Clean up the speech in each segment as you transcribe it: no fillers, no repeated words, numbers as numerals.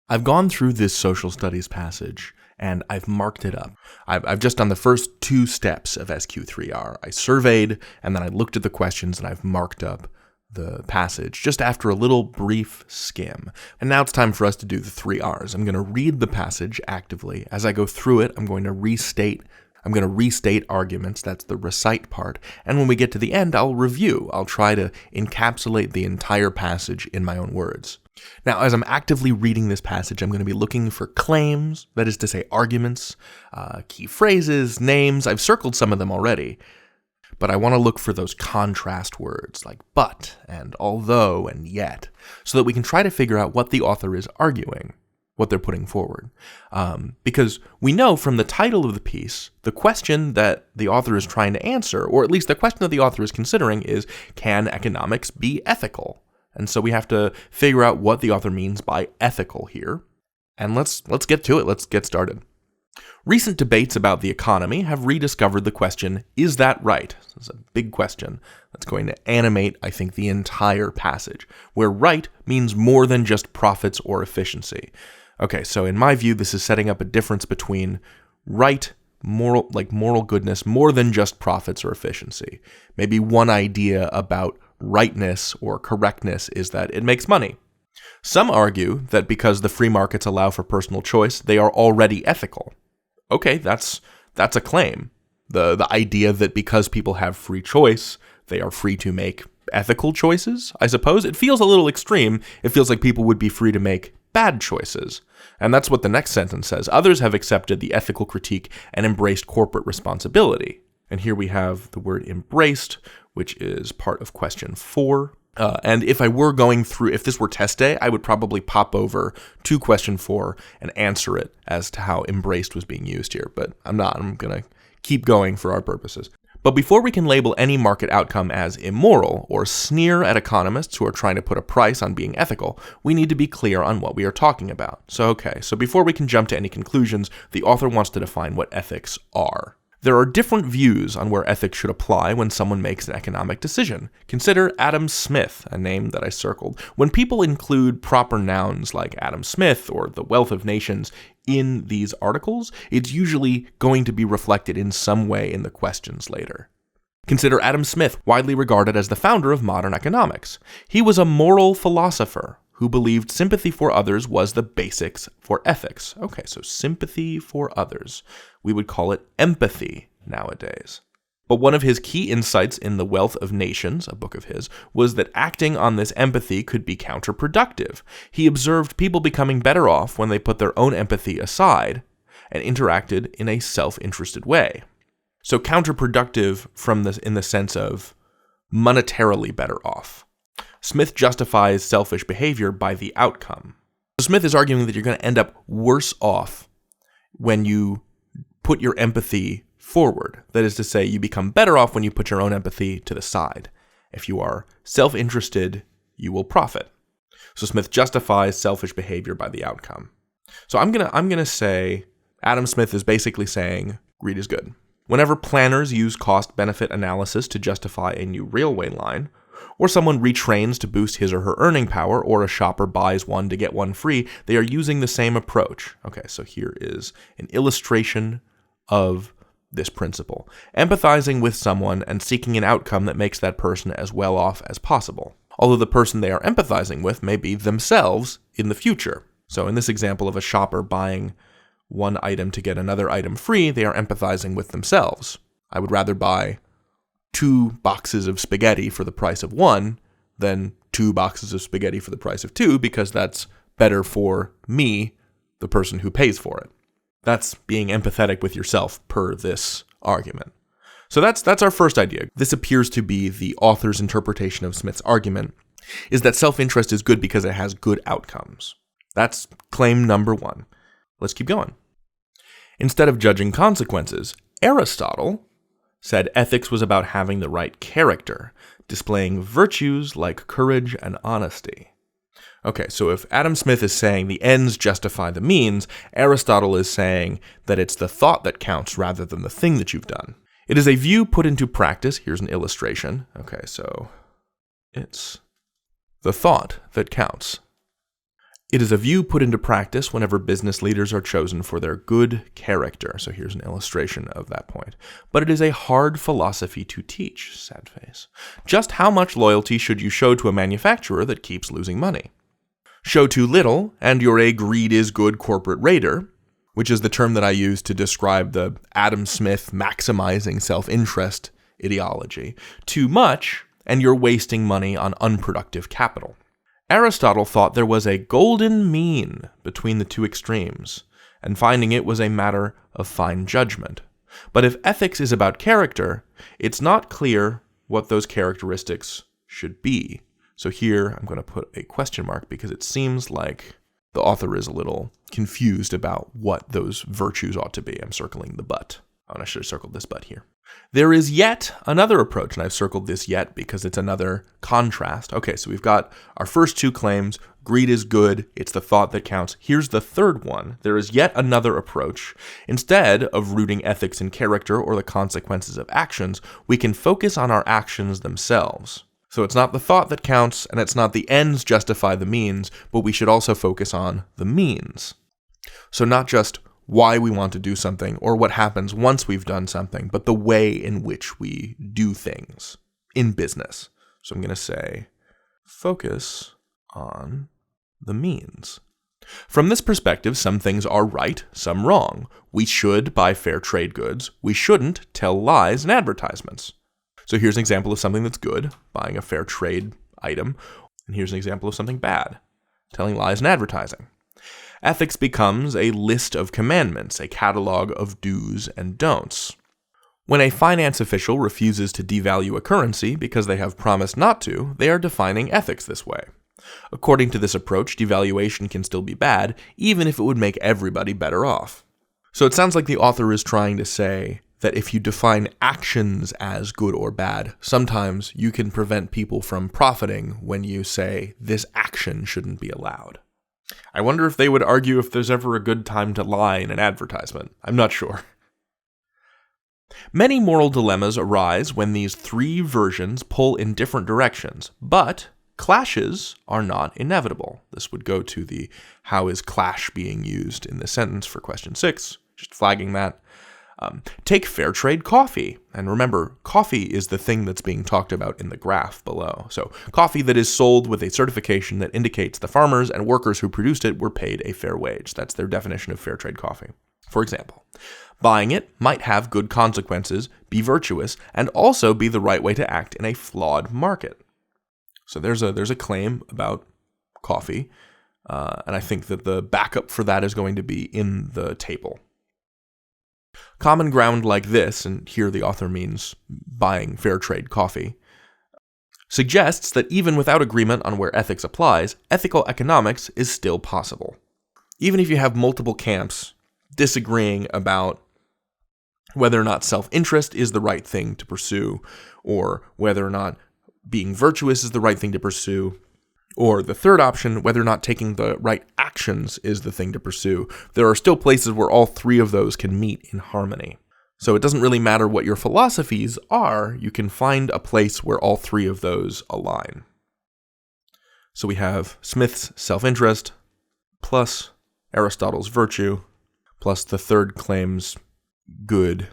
I've gone through this social studies passage and I've marked it up. I've just done the first two steps of SQ3R. I surveyed and then I looked at the questions and I've marked up the passage just after a little brief skim. And now it's time for us to do the 3 R's. I'm going to read the passage actively. As I go through it, I'm going to restate arguments. That's the recite part. And when we get to the end, I'll review. I'll try to encapsulate the entire passage in my own words. Now, as I'm actively reading this passage, I'm going to be looking for claims, that is to say arguments, key phrases, names. I've circled some of them already. But I want to look for those contrast words like but and although and yet, so that we can try to figure out what the author is arguing, what they're putting forward. Because we know from the title of the piece, the question that the author is trying to answer, or at least the question that the author is considering is, can economics be ethical? And so we have to figure out what the author means by ethical here. And let's get to it. Let's get started. Recent debates about the economy have rediscovered the question, is that right? This is a big question that's going to animate, I think, the entire passage, where right means more than just profits or efficiency. Okay, so in my view, this is setting up a difference between right, moral goodness, more than just profits or efficiency. Maybe one idea about rightness or correctness is that it makes money. Some argue that because the free markets allow for personal choice, they are already ethical. Okay, that's a claim. The idea that because people have free choice, they are free to make ethical choices, I suppose. It feels a little extreme. It feels like people would be free to make bad choices. And that's what the next sentence says. Others have accepted the ethical critique and embraced corporate responsibility. And here we have the word embraced, which is part of question 4. And if this were test day, I would probably pop over to question 4 and answer it as to how embraced was being used here. But I'm not. I'm going to keep going for our purposes. But before we can label any market outcome as immoral or sneer at economists who are trying to put a price on being ethical, we need to be clear on what we are talking about. So before we can jump to any conclusions, the author wants to define what ethics are. There are different views on where ethics should apply when someone makes an economic decision. Consider Adam Smith, a name that I circled. When people include proper nouns like Adam Smith or the Wealth of Nations in these articles, it's usually going to be reflected in some way in the questions later. Consider Adam Smith, widely regarded as the founder of modern economics. He was a moral philosopher who believed sympathy for others was the basics for ethics. Okay, so sympathy for others. We would call it empathy nowadays. But one of his key insights in The Wealth of Nations, a book of his, was that acting on this empathy could be counterproductive. He observed people becoming better off when they put their own empathy aside and interacted in a self-interested way. So counterproductive in the sense of monetarily better off. Smith justifies selfish behavior by the outcome. So Smith is arguing that you're going to end up worse off when you put your empathy forward. That is to say, you become better off when you put your own empathy to the side. If you are self-interested, you will profit. So Smith justifies selfish behavior by the outcome. So I'm gonna say Adam Smith is basically saying greed is good. Whenever planners use cost-benefit analysis to justify a new railway line, or someone retrains to boost his or her earning power, or a shopper buys one to get one free, they are using the same approach. Okay, so here is an illustration of this principle. Empathizing with someone and seeking an outcome that makes that person as well off as possible, although the person they are empathizing with may be themselves in the future. So in this example of a shopper buying one item to get another item free, they are empathizing with themselves. I would rather buy 2 boxes of spaghetti for the price of 1 than 2 boxes of spaghetti for the price of 2, because that's better for me, the person who pays for it. That's being empathetic with yourself per this argument. So that's our first idea. This appears to be the author's interpretation of Smith's argument, is that self-interest is good because it has good outcomes. That's claim number 1. Let's keep going. Instead of judging consequences, Aristotle said ethics was about having the right character, displaying virtues like courage and honesty. Okay, so if Adam Smith is saying the ends justify the means, Aristotle is saying that it's the thought that counts rather than the thing that you've done. It is a view put into practice. Here's an illustration. Okay, so it's the thought that counts. It is a view put into practice whenever business leaders are chosen for their good character. So here's an illustration of that point. But it is a hard philosophy to teach, sad face. Just how much loyalty should you show to a manufacturer that keeps losing money? Show too little, and you're a greed is good corporate raider, which is the term that I use to describe the Adam Smith maximizing self-interest ideology. Too much, and you're wasting money on unproductive capital. Aristotle thought there was a golden mean between the two extremes, and finding it was a matter of fine judgment. But if ethics is about character, it's not clear what those characteristics should be. So here I'm going to put a question mark because it seems like the author is a little confused about what those virtues ought to be. I'm circling the but. Oh, and I should have circled this but here. There is yet another approach, and I've circled this yet because it's another contrast. Okay, so we've got our first two claims. Greed is good. It's the thought that counts. Here's the third one. There is yet another approach. Instead of rooting ethics in character or the consequences of actions, we can focus on our actions themselves. So it's not the thought that counts, and it's not the ends justify the means, but we should also focus on the means. So not just why we want to do something or what happens once we've done something, but the way in which we do things in business. So I'm going to say, focus on the means. From this perspective, some things are right, some wrong. We should buy fair trade goods. We shouldn't tell lies in advertisements. So here's an example of something that's good, buying a fair trade item. And here's an example of something bad, telling lies in advertising. Ethics becomes a list of commandments, a catalog of do's and don'ts. When a finance official refuses to devalue a currency because they have promised not to, they are defining ethics this way. According to this approach, devaluation can still be bad, even if it would make everybody better off. So it sounds like the author is trying to say that if you define actions as good or bad, sometimes you can prevent people from profiting when you say this action shouldn't be allowed. I wonder if they would argue if there's ever a good time to lie in an advertisement. I'm not sure. Many moral dilemmas arise when these three versions pull in different directions, but clashes are not inevitable. This would go to the how is clash being used in this sentence for question 6, just flagging that. Take fair trade coffee. And remember, coffee is the thing that's being talked about in the graph below. So coffee that is sold with a certification that indicates the farmers and workers who produced it were paid a fair wage. That's their definition of fair trade coffee. For example, buying it might have good consequences, be virtuous, and also be the right way to act in a flawed market. So there's a claim about coffee, and I think that the backup for that is going to be in the table. Common ground like this, and here the author means buying fair trade coffee, suggests that even without agreement on where ethics applies, ethical economics is still possible. Even if you have multiple camps disagreeing about whether or not self-interest is the right thing to pursue, or whether or not being virtuous is the right thing to pursue, or the third option, whether or not taking the right actions is the thing to pursue, there are still places where all three of those can meet in harmony. So it doesn't really matter what your philosophies are, you can find a place where all three of those align. So we have Smith's self-interest, plus Aristotle's virtue, plus the third claim's good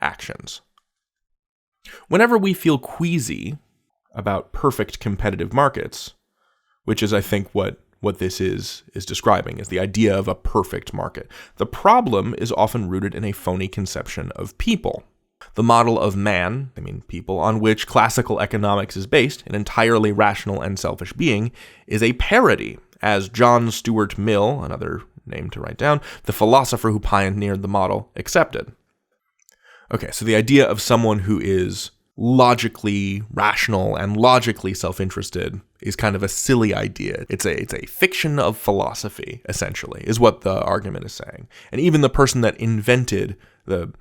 actions. Whenever we feel queasy about perfect competitive markets, which is, I think, what this is describing, is the idea of a perfect market. The problem is often rooted in a phony conception of people. The model of man, people, on which classical economics is based, an entirely rational and selfish being, is a parody, as John Stuart Mill, another name to write down, the philosopher who pioneered the model, accepted. Okay, so the idea of someone who is logically rational and logically self-interested is kind of a silly idea. It's a fiction of philosophy, essentially, is what the argument is saying. And even the person that invented the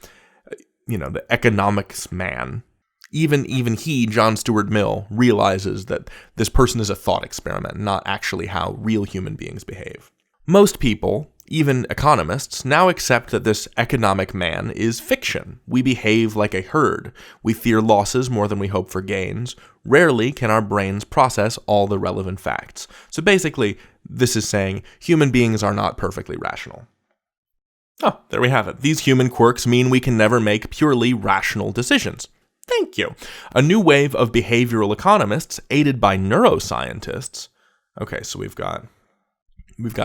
economics man, even he, John Stuart Mill, realizes that this person is a thought experiment, not actually how real human beings behave. Most people, even economists, now accept that this economic man is fiction. We behave like a herd. We fear losses more than we hope for gains. Rarely can our brains process all the relevant facts. So basically, this is saying human beings are not perfectly rational. Oh, there we have it. These human quirks mean we can never make purely rational decisions. Thank you. A new wave of behavioral economists, aided by neuroscientists. Okay, so we've got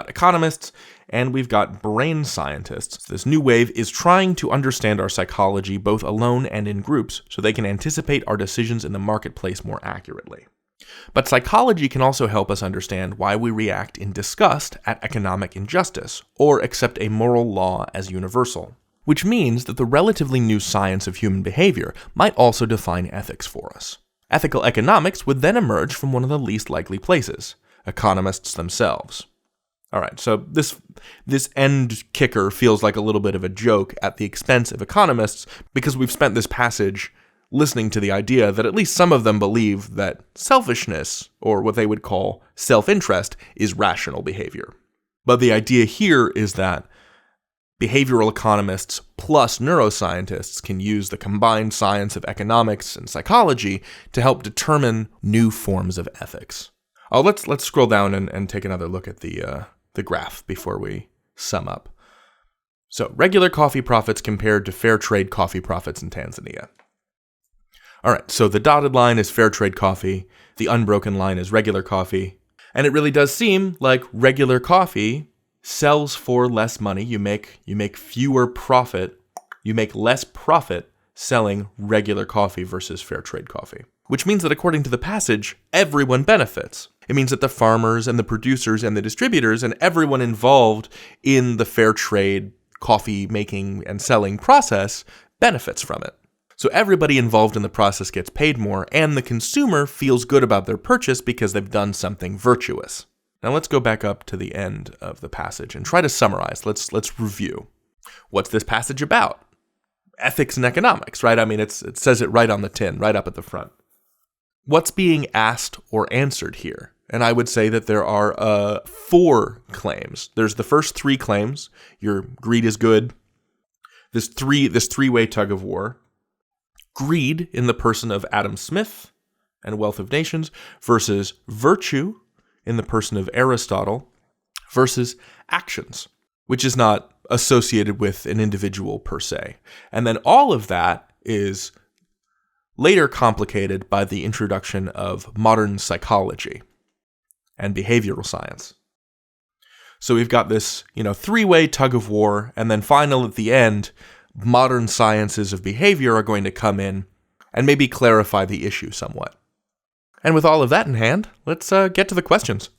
economists and we've got brain scientists. This new wave is trying to understand our psychology both alone and in groups so they can anticipate our decisions in the marketplace more accurately. But psychology can also help us understand why we react in disgust at economic injustice or accept a moral law as universal, which means that the relatively new science of human behavior might also define ethics for us. Ethical economics would then emerge from one of the least likely places, economists themselves. All right, so this end kicker feels like a little bit of a joke at the expense of economists because we've spent this passage listening to the idea that at least some of them believe that selfishness, or what they would call self-interest, is rational behavior. But the idea here is that behavioral economists plus neuroscientists can use the combined science of economics and psychology to help determine new forms of ethics. Oh, let's scroll down and take another look at the graph before we sum up. So, regular coffee profits compared to fair trade coffee profits in Tanzania. All right, so the dotted line is fair trade coffee, the unbroken line is regular coffee, and it really does seem like regular coffee sells for less money. You make fewer profit, you make less profit selling regular coffee versus fair trade coffee, which means that according to the passage, everyone benefits. It means that the farmers and the producers and the distributors and everyone involved in the fair trade coffee making and selling process benefits from it. So everybody involved in the process gets paid more, and the consumer feels good about their purchase because they've done something virtuous. Now let's go back up to the end of the passage and try to summarize. Let's review. What's this passage about? Ethics and economics, right? I mean, it says it right on the tin, right up at the front. What's being asked or answered here? And I would say that there are 4 claims. There's the first 3 claims. Your greed is good. This three-way tug of war. Greed in the person of Adam Smith and Wealth of Nations versus virtue in the person of Aristotle versus actions, which is not associated with an individual per se. And then all of that is later complicated by the introduction of modern psychology and behavioral science. So we've got this, 3-way tug of war, and then finally at the end, modern sciences of behavior are going to come in and maybe clarify the issue somewhat. And with all of that in hand, let's get to the questions.